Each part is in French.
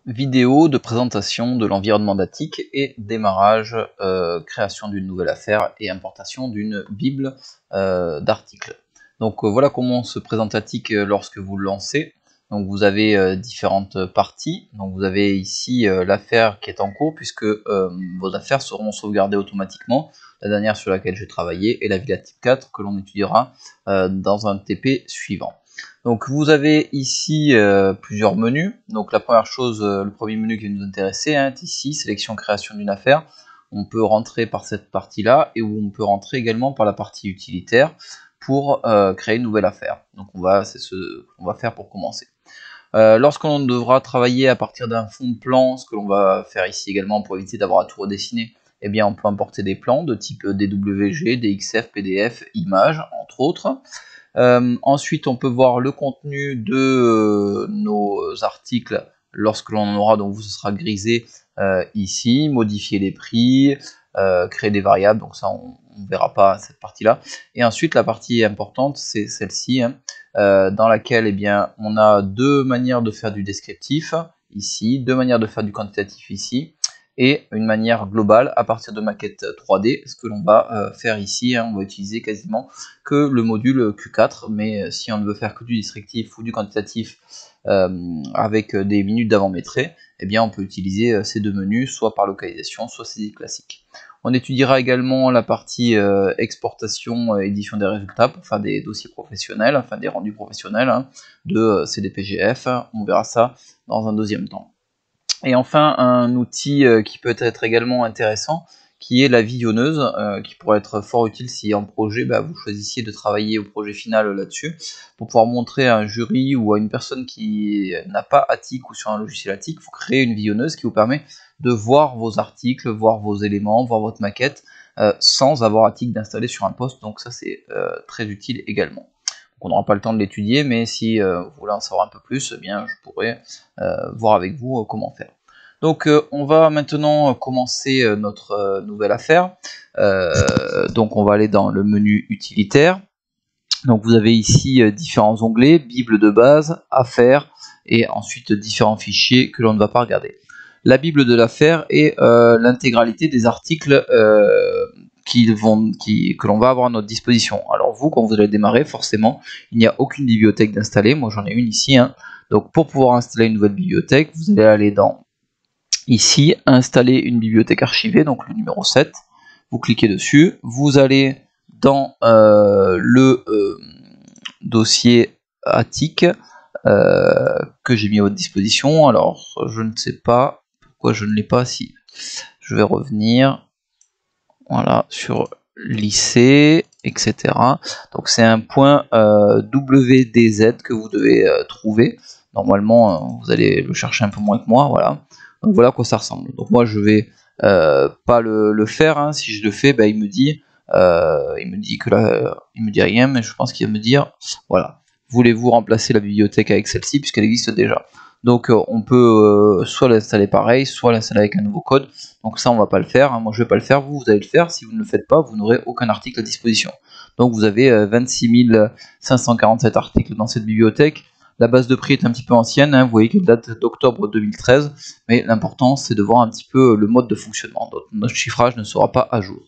Vidéo de présentation de l'environnement d'Attic et démarrage, création d'une nouvelle affaire et importation d'une bible d'articles. Donc voilà comment se présente Attic lorsque vous le lancez. Donc vous avez différentes parties. Donc vous avez ici l'affaire qui est en cours puisque vos affaires seront sauvegardées automatiquement. La dernière sur laquelle j'ai travaillé est la Villa type 4 que l'on étudiera dans un TP suivant. Donc vous avez ici plusieurs menus. Donc la première chose, le premier menu qui va nous intéresser est ici, sélection création d'une affaire. On peut rentrer par cette partie-là et où on peut rentrer également par la partie utilitaire pour créer une nouvelle affaire. Donc c'est ce qu'on va faire pour commencer. Lorsqu'on devra travailler à partir d'un fond de plan, ce que l'on va faire ici également pour éviter d'avoir à tout redessiner, eh bien on peut importer des plans de type DWG, DXF, PDF, images, entre autres. Ensuite, on peut voir le contenu de nos articles lorsque l'on en aura, donc ce sera grisé ici, modifier les prix, créer des variables, donc ça on ne verra pas cette partie-là. Et ensuite, la partie importante, c'est celle-ci, dans laquelle on a deux manières de faire du descriptif ici, deux manières de faire du quantitatif ici, et une manière globale à partir de maquettes 3D, ce que l'on va faire ici, on va utiliser quasiment que le module Q4, mais si on ne veut faire que du descriptif ou du quantitatif avec des minutes d'avant-métrée, on peut utiliser ces deux menus, soit par localisation, soit saisie classique. On étudiera également la partie exportation, édition des résultats pour faire des dossiers professionnels, enfin des rendus professionnels de CDPGF, on verra ça dans un deuxième temps. Et enfin, un outil qui peut être également intéressant, qui est la visionneuse, qui pourrait être fort utile si en projet vous choisissiez de travailler au projet final là-dessus, pour pouvoir montrer à un jury ou à une personne qui n'a pas Attic ou sur un logiciel Attic, vous créez une visionneuse qui vous permet de voir vos articles, voir vos éléments, voir votre maquette, sans avoir Attic d'installer sur un poste, donc ça c'est très utile également. On n'aura pas le temps de l'étudier, mais si vous voulez en savoir un peu plus, je pourrais voir avec vous comment faire. Donc on va maintenant commencer notre nouvelle affaire. Donc on va aller dans le menu utilitaire. Donc vous avez ici différents onglets, Bible de base, affaires, et ensuite différents fichiers que l'on ne va pas regarder. La Bible de l'affaire est l'intégralité des articles que l'on va avoir à notre disposition. Alors vous, quand vous allez démarrer, forcément, il n'y a aucune bibliothèque d'installer. Moi, j'en ai une ici. Donc pour pouvoir installer une nouvelle bibliothèque, vous allez aller dans ici, installer une bibliothèque archivée, donc le numéro 7. Vous cliquez dessus. Vous allez dans le dossier Attic que j'ai mis à votre disposition. Alors, je ne sais pas pourquoi je ne l'ai pas. Si je vais revenir. Voilà, sur lycée, etc. Donc c'est un point WDZ que vous devez trouver. Normalement, vous allez le chercher un peu moins que moi. Voilà. Donc voilà à quoi ça ressemble. Donc moi je vais pas le faire. Si je le fais, il me dit que là, il me dit rien, mais je pense qu'il va me dire voilà. Voulez-vous remplacer la bibliothèque avec celle-ci puisqu'elle existe déjà. Donc on peut soit l'installer pareil, soit l'installer avec un nouveau code. Donc ça on va pas le faire, moi je vais pas le faire, vous allez le faire. Si vous ne le faites pas, vous n'aurez aucun article à disposition. Donc vous avez 26 547 articles dans cette bibliothèque. La base de prix est un petit peu ancienne, vous voyez qu'elle date d'octobre 2013, mais l'important c'est de voir un petit peu le mode de fonctionnement. Donc notre chiffrage ne sera pas à jour.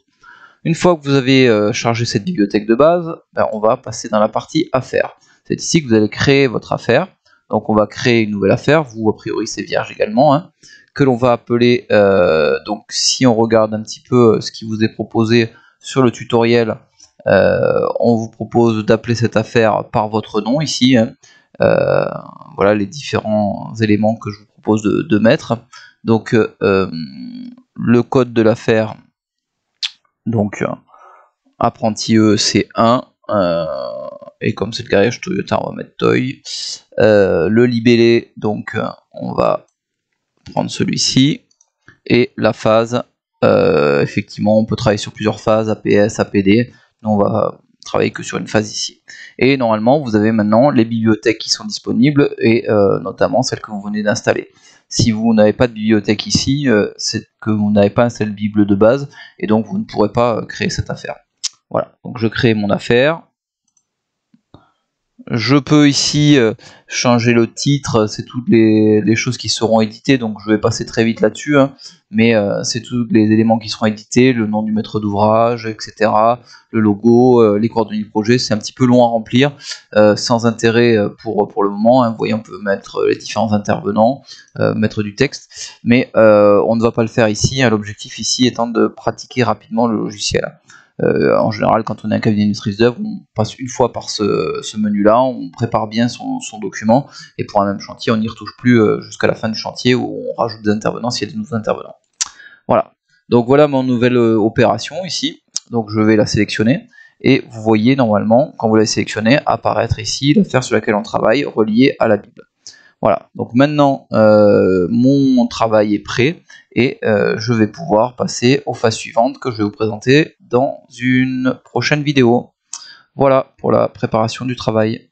Une fois que vous avez chargé cette bibliothèque de base, on va passer dans la partie affaires. C'est ici que vous allez créer votre affaire. Donc on va créer une nouvelle affaire, vous a priori c'est vierge également, que l'on va appeler, donc si on regarde un petit peu ce qui vous est proposé sur le tutoriel, on vous propose d'appeler cette affaire par votre nom ici, voilà les différents éléments que je vous propose de mettre. Donc le code de l'affaire, donc apprenti c'est 1, et comme c'est le garage Toyota, on va mettre Toy. Le libellé, donc on va prendre celui-ci. Et la phase, effectivement, on peut travailler sur plusieurs phases, APS, APD. Nous, on va travailler que sur une phase ici. Et normalement, vous avez maintenant les bibliothèques qui sont disponibles, et notamment celles que vous venez d'installer. Si vous n'avez pas de bibliothèque ici, c'est que vous n'avez pas installé de bible de base, et donc vous ne pourrez pas créer cette affaire. Voilà, donc je crée mon affaire. Je peux ici changer le titre, c'est toutes les choses qui seront éditées, donc je vais passer très vite là-dessus, hein, mais c'est tous les éléments qui seront édités, le nom du maître d'ouvrage, etc., le logo, les coordonnées du projet, c'est un petit peu long à remplir, sans intérêt pour le moment, hein. Vous voyez, on peut mettre les différents intervenants, mettre du texte, mais on ne va pas le faire ici, hein. L'objectif ici étant de pratiquer rapidement le logiciel. En général, quand on est un cabinet de maîtrise d'œuvre, on passe une fois par ce menu-là, on prépare bien son document, et pour un même chantier, on n'y retouche plus jusqu'à la fin du chantier, où on rajoute des intervenants s'il y a de nouveaux intervenants. Voilà. Donc voilà mon nouvelle opération ici. Donc je vais la sélectionner, et vous voyez normalement, quand vous la sélectionnez, apparaître ici l'affaire sur laquelle on travaille, reliée à la Bible. Voilà, donc maintenant mon travail est prêt et je vais pouvoir passer aux phases suivantes que je vais vous présenter dans une prochaine vidéo. Voilà pour la préparation du travail.